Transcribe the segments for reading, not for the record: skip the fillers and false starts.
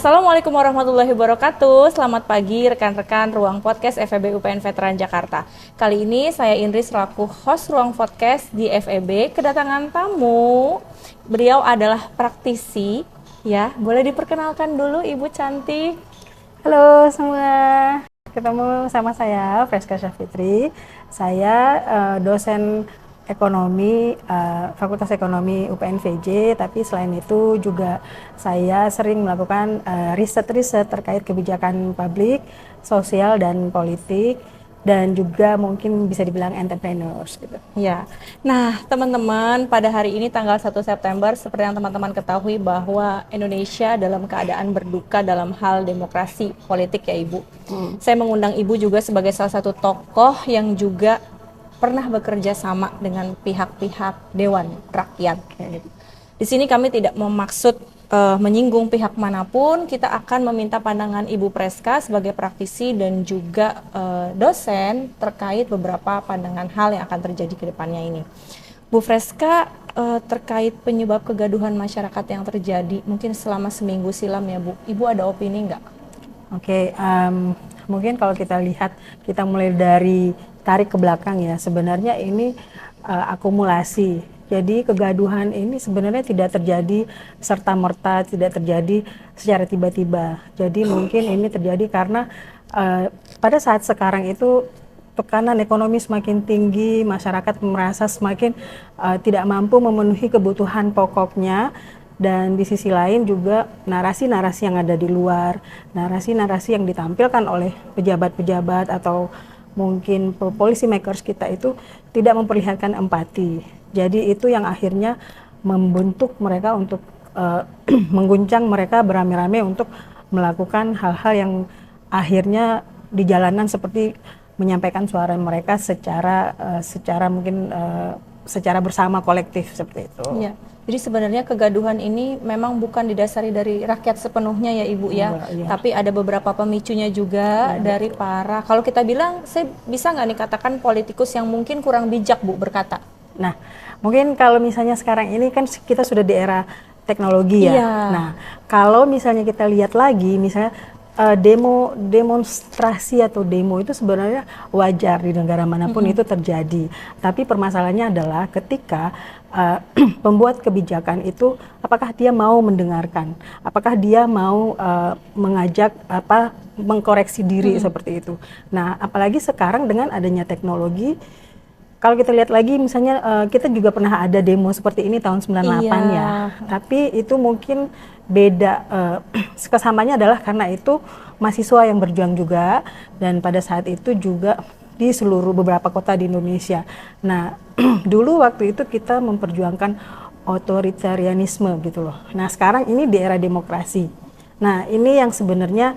Assalamualaikum warahmatullahi wabarakatuh. Selamat pagi rekan-rekan Ruang Podcast FEB UPN Veteran Jakarta. Kali ini saya Indri selaku host Ruang Podcast di FEB kedatangan tamu. Beliau adalah praktisi, ya. Boleh diperkenalkan dulu Ibu cantik. Halo semua, ketemu sama saya Freska Syafitri. Saya dosen ekonomi Fakultas Ekonomi UPN VJ, tapi selain itu juga saya sering melakukan riset-riset terkait kebijakan publik, sosial dan politik, dan juga mungkin bisa dibilang entrepreneurs gitu. Ya. Nah, teman-teman, pada hari ini tanggal 1 September seperti yang teman-teman ketahui bahwa Indonesia dalam keadaan berduka dalam hal demokrasi politik ya Ibu. Saya mengundang Ibu juga sebagai salah satu tokoh yang juga pernah bekerja sama dengan pihak-pihak Dewan Rakyat. Di sini kami tidak memaksud menyinggung pihak manapun. Kita akan meminta pandangan Ibu Freska sebagai praktisi dan juga dosen terkait beberapa pandangan hal yang akan terjadi ke depannya ini. Bu Freska, terkait penyebab kegaduhan masyarakat yang terjadi mungkin selama seminggu silam ya Bu, Ibu ada opini nggak? Oke, mungkin kalau kita lihat, kita mulai dari tarik ke belakang ya, sebenarnya ini akumulasi. Jadi kegaduhan ini sebenarnya tidak terjadi serta-merta, tidak terjadi secara tiba-tiba. Jadi mungkin ini terjadi karena pada saat sekarang itu tekanan ekonomi semakin tinggi, masyarakat merasa semakin tidak mampu memenuhi kebutuhan pokoknya. Dan di sisi lain juga narasi-narasi yang ada di luar, narasi-narasi yang ditampilkan oleh pejabat-pejabat atau mungkin policy makers kita itu tidak memperlihatkan empati. Jadi itu yang akhirnya membentuk mereka untuk mengguncang mereka beramai-ramai untuk melakukan hal-hal yang akhirnya di jalanan seperti menyampaikan suara mereka secara mungkin secara bersama kolektif seperti itu. Ya. Jadi sebenarnya kegaduhan ini memang bukan didasari dari rakyat sepenuhnya ya Ibu ya, tapi ada beberapa pemicunya juga dari para, kalau kita bilang, saya bisa nggak nih katakan politikus yang mungkin kurang bijak Bu berkata? Nah, mungkin kalau misalnya sekarang ini kan kita sudah di era teknologi ya. Iya. Nah, kalau misalnya kita lihat lagi, misalnya demonstrasi atau demo itu sebenarnya wajar di negara manapun itu terjadi. Tapi permasalahannya adalah ketika pembuat kebijakan itu apakah dia mau mendengarkan, apakah dia mau mengajak mengkoreksi diri seperti itu. Nah, apalagi sekarang dengan adanya teknologi. Kalau kita lihat lagi misalnya kita juga pernah ada demo seperti ini tahun 98 ya. Tapi itu mungkin beda, kesamanya adalah karena itu mahasiswa yang berjuang juga, dan pada saat itu juga di seluruh beberapa kota di Indonesia. Nah, dulu waktu itu kita memperjuangkan otoritarianisme gitu loh. Nah, sekarang ini di era demokrasi. Nah, ini yang sebenarnya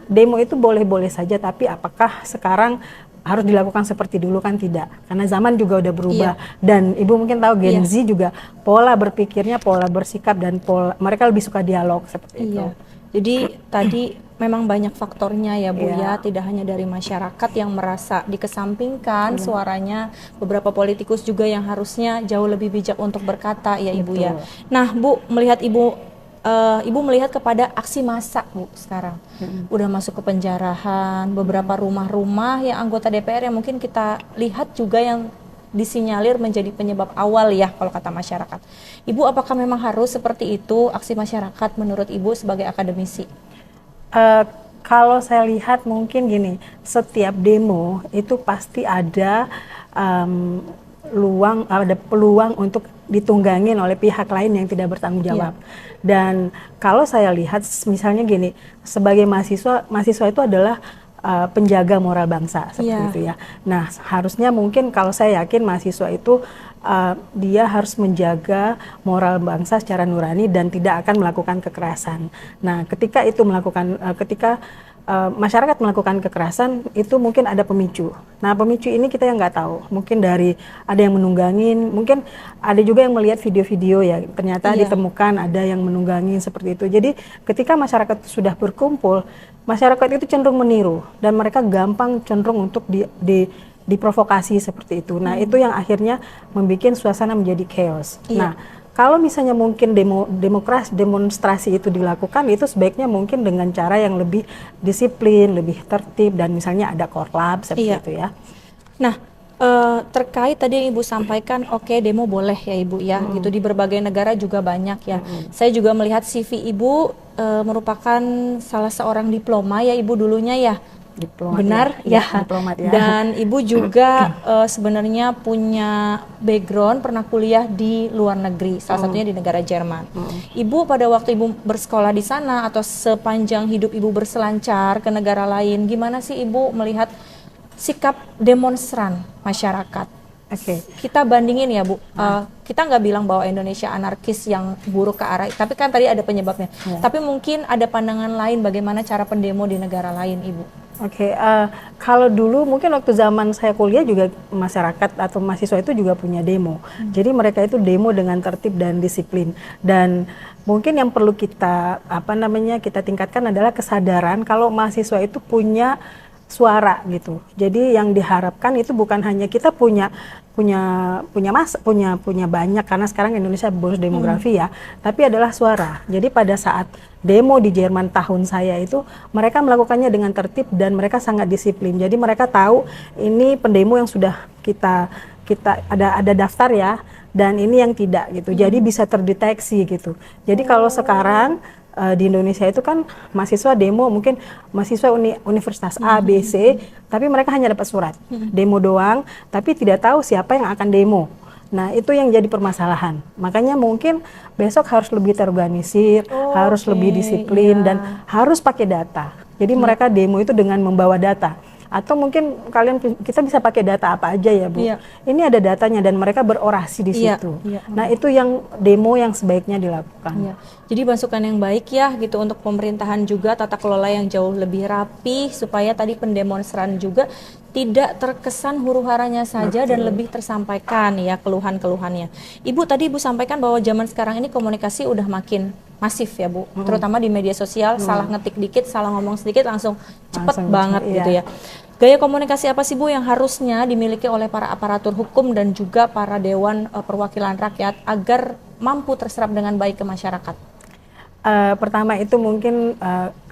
demo itu boleh-boleh saja, tapi apakah sekarang harus dilakukan seperti dulu? Kan tidak, karena zaman juga udah berubah. Dan Ibu mungkin tahu Gen Z juga pola berpikirnya, pola bersikap, dan mereka lebih suka dialog seperti itu. Jadi tadi memang banyak faktornya ya Bu ya, tidak hanya dari masyarakat yang merasa dikesampingkan suaranya, beberapa politikus juga yang harusnya jauh lebih bijak untuk berkata ya Ibu ya. Nah Bu, melihat Ibu melihat kepada aksi massa Bu sekarang, udah masuk ke penjarahan, beberapa rumah-rumah yang anggota DPR yang mungkin kita lihat juga yang disinyalir menjadi penyebab awal ya kalau kata masyarakat. Ibu, apakah memang harus seperti itu aksi masyarakat menurut Ibu sebagai akademisi? Kalau saya lihat mungkin gini, setiap demo itu pasti ada peluang untuk ditunggangin oleh pihak lain yang tidak bertanggung jawab. Dan kalau saya lihat misalnya gini, sebagai mahasiswa itu adalah penjaga moral bangsa seperti itu ya. Nah, harusnya mungkin kalau saya yakin mahasiswa itu dia harus menjaga moral bangsa secara nurani dan tidak akan melakukan kekerasan. Nah, ketika masyarakat melakukan kekerasan itu mungkin ada pemicu. Nah, pemicu ini kita yang nggak tahu. Mungkin dari ada yang menunggangin, mungkin ada juga yang melihat video-video ya, ternyata ditemukan ada yang menunggangin seperti itu. Jadi ketika masyarakat sudah berkumpul, masyarakat itu cenderung meniru dan mereka gampang cenderung untuk diprovokasi seperti itu. Nah, itu yang akhirnya membuat suasana menjadi chaos. Nah, kalau misalnya mungkin demonstrasi itu dilakukan, itu sebaiknya mungkin dengan cara yang lebih disiplin, lebih tertib, dan misalnya ada korlap seperti itu ya. Nah, terkait tadi yang Ibu sampaikan, oke, demo boleh ya Ibu ya, gitu di berbagai negara juga banyak ya. Saya juga melihat CV Ibu merupakan salah seorang diploma ya Ibu dulunya ya. Diplomat, benar ya, diplomat ya. Dan Ibu juga sebenarnya punya background pernah kuliah di luar negeri, salah satunya di negara Jerman. Ibu pada waktu Ibu bersekolah di sana atau sepanjang hidup Ibu berselancar ke negara lain, gimana sih Ibu melihat sikap demonstran masyarakat? Kita bandingin ya Bu, kita nggak bilang bahwa Indonesia anarkis yang buruk ke arah, tapi kan tadi ada penyebabnya. Tapi mungkin ada pandangan lain bagaimana cara pendemo di negara lain, Ibu. Kalau dulu mungkin waktu zaman saya kuliah juga masyarakat atau mahasiswa itu juga punya demo. Jadi mereka itu demo dengan tertib dan disiplin. Dan mungkin yang perlu kita kita tingkatkan adalah kesadaran kalau mahasiswa itu punya suara gitu. Jadi yang diharapkan itu bukan hanya kita punya banyak, karena sekarang Indonesia bonus demografi ya, tapi adalah suara. Jadi pada saat demo di Jerman tahun saya itu, mereka melakukannya dengan tertib dan mereka sangat disiplin. Jadi mereka tahu ini pendemo yang sudah kita ada daftar ya, dan ini yang tidak gitu. Jadi bisa terdeteksi gitu. Jadi kalau sekarang di Indonesia itu kan mahasiswa demo, mungkin mahasiswa universitas A, B, C, tapi mereka hanya dapat surat demo doang, tapi tidak tahu siapa yang akan demo. Nah itu yang jadi permasalahan. Makanya mungkin besok harus lebih terorganisir, harus lebih disiplin, dan harus pakai data. Jadi mereka demo itu dengan membawa data. Atau mungkin kita bisa pakai data apa aja ya Bu. Ini ada datanya dan mereka berorasi di situ. Nah itu yang demo yang sebaiknya dilakukan. Jadi masukan yang baik ya gitu untuk pemerintahan juga, tata kelola yang jauh lebih rapi supaya tadi pendemonstran juga tidak terkesan huru-haranya saja. Betul. Dan lebih tersampaikan ya keluhan-keluhannya. Ibu tadi Ibu sampaikan bahwa zaman sekarang ini komunikasi udah makin masif ya Bu, terutama di media sosial, salah ngetik dikit, salah ngomong sedikit langsung cepet banget gitu ya. Gaya komunikasi apa sih Bu yang harusnya dimiliki oleh para aparatur hukum dan juga para dewan perwakilan rakyat agar mampu terserap dengan baik ke masyarakat? Pertama itu mungkin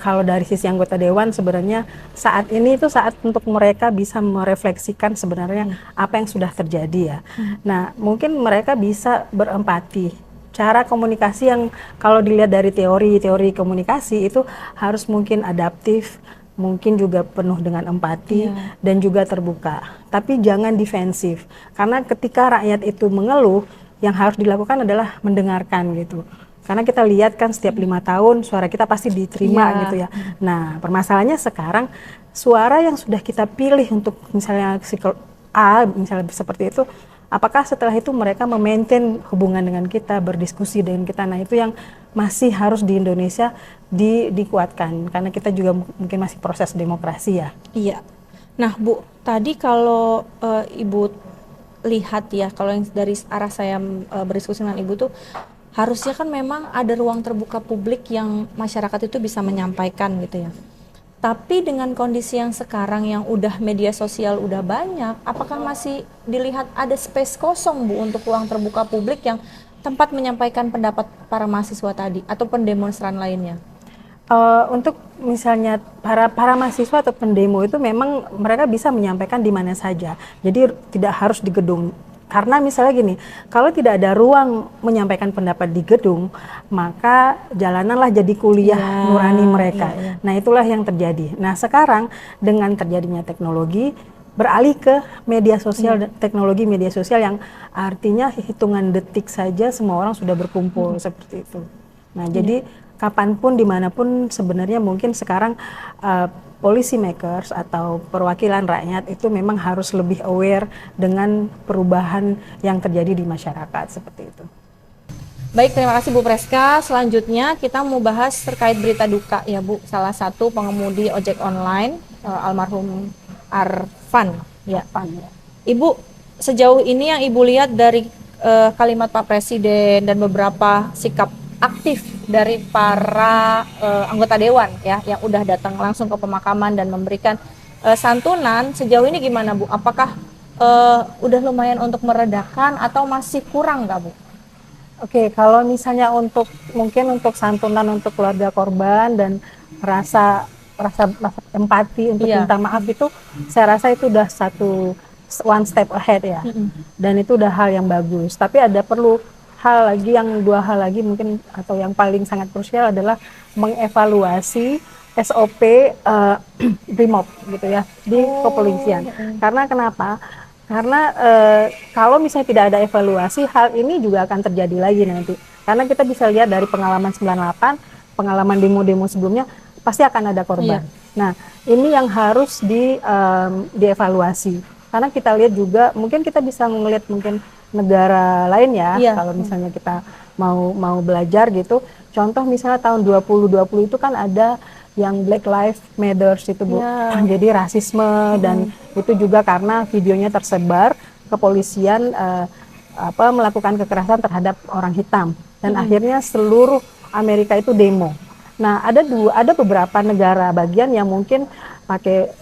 kalau dari sisi anggota dewan, sebenarnya saat ini itu saat untuk mereka bisa merefleksikan sebenarnya apa yang sudah terjadi ya. Nah mungkin mereka bisa berempati. Cara komunikasi yang kalau dilihat dari teori komunikasi itu harus mungkin adaptif, mungkin juga penuh dengan empati dan juga terbuka. Tapi jangan defensif, karena ketika rakyat itu mengeluh, yang harus dilakukan adalah mendengarkan gitu. Karena kita lihat kan setiap 5 tahun suara kita pasti diterima gitu ya. Nah permasalahannya sekarang suara yang sudah kita pilih untuk misalnya A, misalnya seperti itu, apakah setelah itu mereka memaintain hubungan dengan kita, berdiskusi dengan kita? Nah itu yang masih harus di Indonesia dikuatkan, karena kita juga mungkin masih proses demokrasi ya. Iya. Nah Bu, tadi kalau Ibu lihat ya, kalau yang dari arah saya berdiskusi dengan Ibu tuh, harusnya kan memang ada ruang terbuka publik yang masyarakat itu bisa menyampaikan gitu ya. Tapi dengan kondisi yang sekarang yang udah media sosial udah banyak, apakah masih dilihat ada space kosong Bu untuk ruang terbuka publik yang tempat menyampaikan pendapat para mahasiswa tadi atau pendemonstran lainnya? Untuk misalnya para mahasiswa atau pendemo itu memang mereka bisa menyampaikan di mana saja. Jadi tidak harus di gedung. Karena misalnya gini, kalau tidak ada ruang menyampaikan pendapat di gedung, maka jalananlah jadi kuliah nurani mereka. Nah itulah yang terjadi. Nah sekarang dengan terjadinya teknologi, beralih ke media sosial, teknologi media sosial yang artinya hitungan detik saja semua orang sudah berkumpul seperti itu. Nah jadi kapanpun, dimanapun sebenarnya mungkin sekarang policy makers atau perwakilan rakyat itu memang harus lebih aware dengan perubahan yang terjadi di masyarakat seperti itu. Baik, terima kasih Bu Preska. Selanjutnya kita mau bahas terkait berita duka ya Bu. Salah satu pengemudi ojek online almarhum Arfan ya. Ibu, sejauh ini yang Ibu lihat dari kalimat Pak Presiden dan beberapa sikap aktif dari para anggota dewan ya yang udah datang langsung ke pemakaman dan memberikan santunan, sejauh ini gimana Bu? Apakah udah lumayan untuk meredakan atau masih kurang nggak Bu? Oke, kalau misalnya mungkin untuk santunan untuk keluarga korban dan rasa rasa empati untuk Iya. minta maaf itu, saya rasa itu udah one step ahead ya. Dan itu udah hal yang bagus. Tapi ada perlu dua hal lagi mungkin, atau yang paling sangat krusial adalah mengevaluasi SOP BRIMOB gitu ya di kepolisian. Karena kenapa? Karena kalau misalnya tidak ada evaluasi, hal ini juga akan terjadi lagi nanti. Karena kita bisa lihat dari pengalaman 98, pengalaman demo-demo sebelumnya, pasti akan ada korban. Nah, ini yang harus dievaluasi. Karena kita lihat juga, mungkin kita bisa melihat mungkin negara lain ya, kalau misalnya kita mau belajar gitu. Contoh misalnya tahun 2020 itu kan ada yang Black Lives Matters itu Bu. Jadi rasisme dan itu juga karena videonya tersebar, kepolisian melakukan kekerasan terhadap orang hitam dan akhirnya seluruh Amerika itu demo. Nah, ada beberapa negara bagian yang mungkin pakai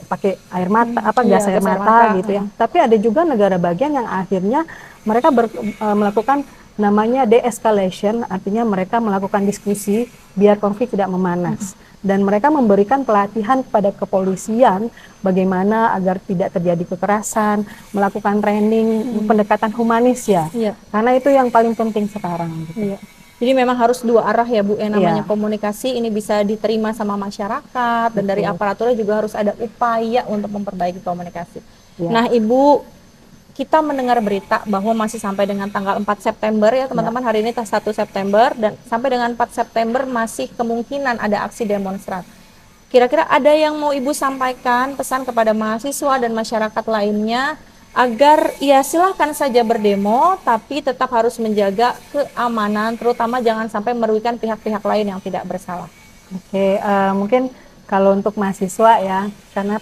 air mata, gas air mata gitu ya. Tapi ada juga negara bagian yang akhirnya mereka melakukan namanya de-escalation, artinya mereka melakukan diskusi biar konflik tidak memanas. Dan mereka memberikan pelatihan kepada kepolisian bagaimana agar tidak terjadi kekerasan, melakukan training pendekatan humanis ya. Karena itu yang paling penting sekarang. Gitu. Jadi memang harus dua arah ya Bu, yang namanya komunikasi ini bisa diterima sama masyarakat, dan dari aparaturnya juga harus ada upaya untuk memperbaiki komunikasi. Nah Ibu, kita mendengar berita bahwa masih sampai dengan tanggal 4 September ya teman-teman, hari ini 1 September, dan sampai dengan 4 September masih kemungkinan ada aksi demonstran. Kira-kira ada yang mau Ibu sampaikan pesan kepada mahasiswa dan masyarakat lainnya agar ya silahkan saja berdemo, tapi tetap harus menjaga keamanan, terutama jangan sampai merugikan pihak-pihak lain yang tidak bersalah. Oke, mungkin kalau untuk mahasiswa ya, karena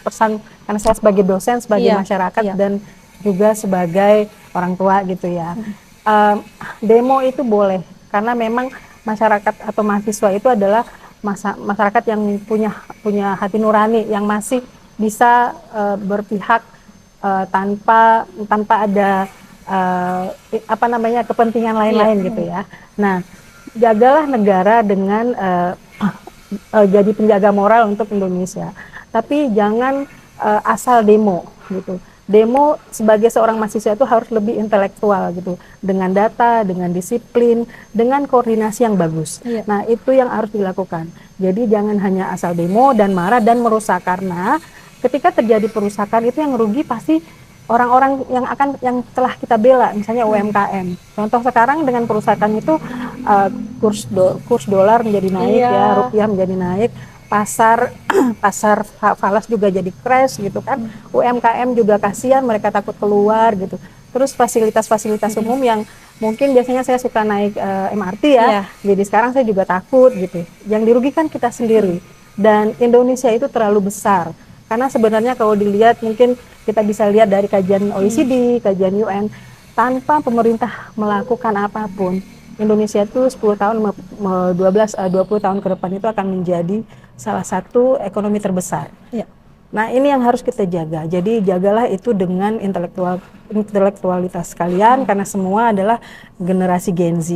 saya sebagai dosen, sebagai masyarakat dan juga sebagai orang tua gitu ya. Demo itu boleh, karena memang masyarakat atau mahasiswa itu adalah masyarakat yang punya hati nurani, yang masih bisa berpihak tanpa ada kepentingan lain-lain gitu ya. Nah, jagalah negara dengan jadi penjaga moral untuk Indonesia. Tapi jangan asal demo gitu. Demo sebagai seorang mahasiswa itu harus lebih intelektual gitu, dengan data, dengan disiplin, dengan koordinasi yang bagus. Nah, itu yang harus dilakukan. Jadi jangan hanya asal demo dan marah dan merusak, karena ketika terjadi perusakan itu yang rugi pasti orang-orang yang telah kita bela, misalnya UMKM. Contoh sekarang dengan perusakan itu kurs dolar menjadi naik ya, rupiah menjadi naik. Pasar falas juga jadi crash gitu kan. UMKM juga kasihan, mereka takut keluar gitu. Terus fasilitas-fasilitas umum yang mungkin biasanya saya suka naik MRT ya. Jadi sekarang saya juga takut gitu. Yang dirugikan kita sendiri. Dan Indonesia itu terlalu besar. Karena sebenarnya kalau dilihat, mungkin kita bisa lihat dari kajian OECD, kajian UN, tanpa pemerintah melakukan apapun, Indonesia itu 10 tahun, 20 tahun ke depan itu akan menjadi salah satu ekonomi terbesar. Nah, ini yang harus kita jaga. Jadi jagalah itu dengan intelektualitas kalian, karena semua adalah generasi Gen Z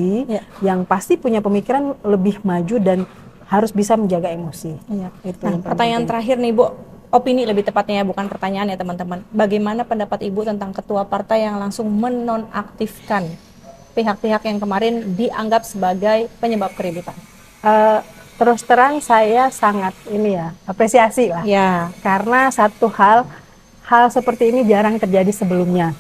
yang pasti punya pemikiran lebih maju dan harus bisa menjaga emosi. Itu pertanyaan terakhir nih Bu, opini lebih tepatnya ya, bukan pertanyaan ya teman-teman. Bagaimana pendapat Ibu tentang ketua partai yang langsung menonaktifkan pihak-pihak yang kemarin dianggap sebagai penyebab keributan? Terus terang saya sangat apresiasi lah. Karena satu hal seperti ini jarang terjadi sebelumnya.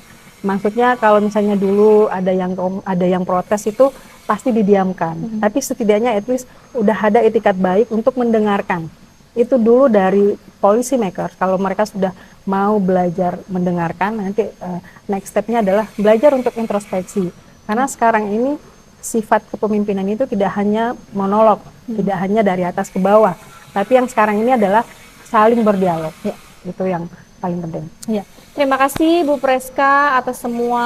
Maksudnya kalau misalnya dulu ada yang protes itu pasti didiamkan. Tapi setidaknya at least udah ada itikat baik untuk mendengarkan. Itu dulu dari policy maker. Kalau mereka sudah mau belajar mendengarkan, nanti next stepnya adalah belajar untuk introspeksi. Karena sekarang ini sifat kepemimpinan itu tidak hanya monolog, tidak hanya dari atas ke bawah, tapi yang sekarang ini adalah saling berdialog. Itu yang paling penting. Ya, terima kasih Bu Preska atas semua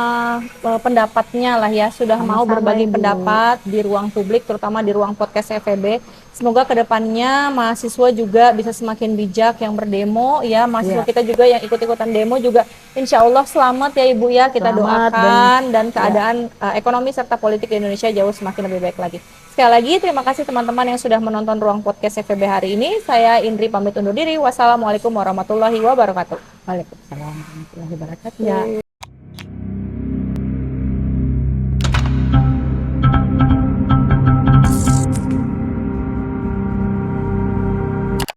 pendapatnya lah ya, sudah mau Sama-sama, berbagi Ibu. pendapat di ruang publik, terutama di ruang podcast FEB. Semoga kedepannya mahasiswa juga bisa semakin bijak yang berdemo ya, mahasiswa Ya. kita juga yang ikut-ikutan demo juga insya Allah selamat ya Ibu ya, kita Selamat doakan dan ya. keadaan ekonomi serta politik di Indonesia jauh semakin lebih baik lagi. Sekali lagi terima kasih teman-teman yang sudah menonton ruang podcast FEB hari ini. Saya Indri pamit undur diri. Wassalamualaikum warahmatullahi wabarakatuh. Waalaikumsalam warahmatullahi wabarakatuh. Ya.